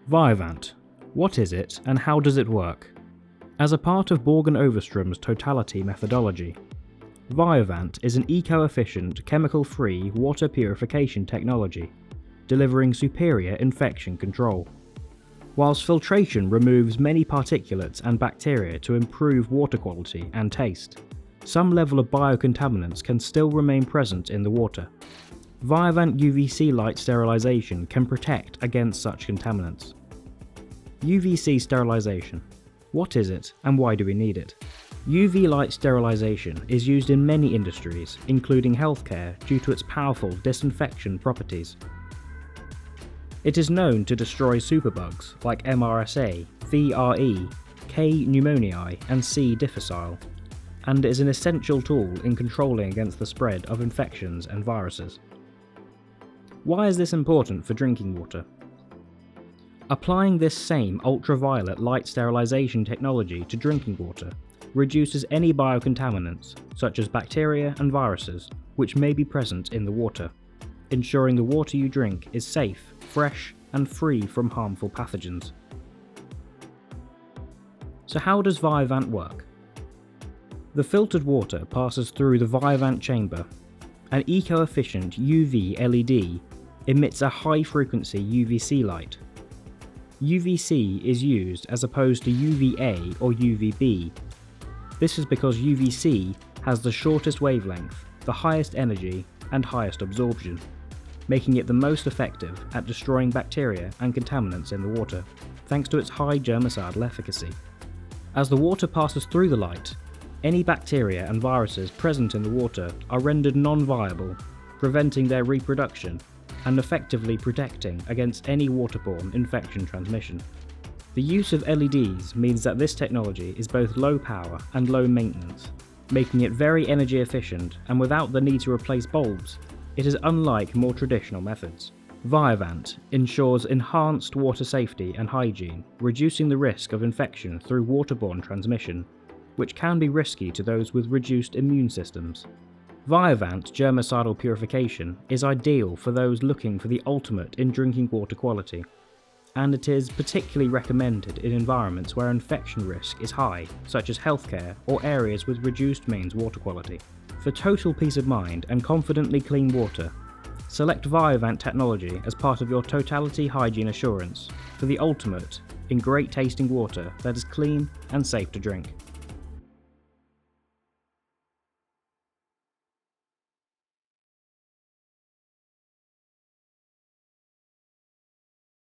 Viovandt. What is it and how does it work? As a part of Borg Overström's totality methodology, Viovandt is an eco-efficient, chemical-free water purification technology, delivering superior infection control. Whilst filtration removes many particulates and bacteria to improve water quality and taste, some level of biocontaminants can still remain present in the water. Viovandt UVC light sterilization can protect against such contaminants. UVC sterilization. What is it and why do we need it? UV light sterilization is used in many industries, including healthcare, due to its powerful disinfection properties. It is known to destroy superbugs like MRSA, VRE, K. pneumoniae and C. difficile, and is an essential tool in controlling against the spread of infections and viruses. Why is this important for drinking water? Applying this same ultraviolet light sterilization technology to drinking water reduces any biocontaminants, such as bacteria and viruses, which may be present in the water, ensuring the water you drink is safe, fresh, and free from harmful pathogens. So how does Viovandt work? The filtered water passes through the Viovandt chamber. An eco-efficient UV LED emits a high-frequency UVC light. UVC is used as opposed to UVA or UVB. This is because UVC has the shortest wavelength, the highest energy, and highest absorption, making it the most effective at destroying bacteria and contaminants in the water, thanks to its high germicidal efficacy. As the water passes through the light, any bacteria and viruses present in the water are rendered non-viable, preventing their reproduction and effectively protecting against any waterborne infection transmission. The use of LEDs means that this technology is both low power and low maintenance, making it very energy efficient, and without the need to replace bulbs, it is unlike more traditional methods. Viovandt ensures enhanced water safety and hygiene, reducing the risk of infection through waterborne transmission, which can be risky to those with reduced immune systems. Viovandt germicidal purification is ideal for those looking for the ultimate in drinking water quality, and it is particularly recommended in environments where infection risk is high, such as healthcare or areas with reduced mains water quality. For total peace of mind and confidently clean water, select Viovandt technology as part of your totality hygiene assurance for the ultimate in great tasting water that is clean and safe to drink.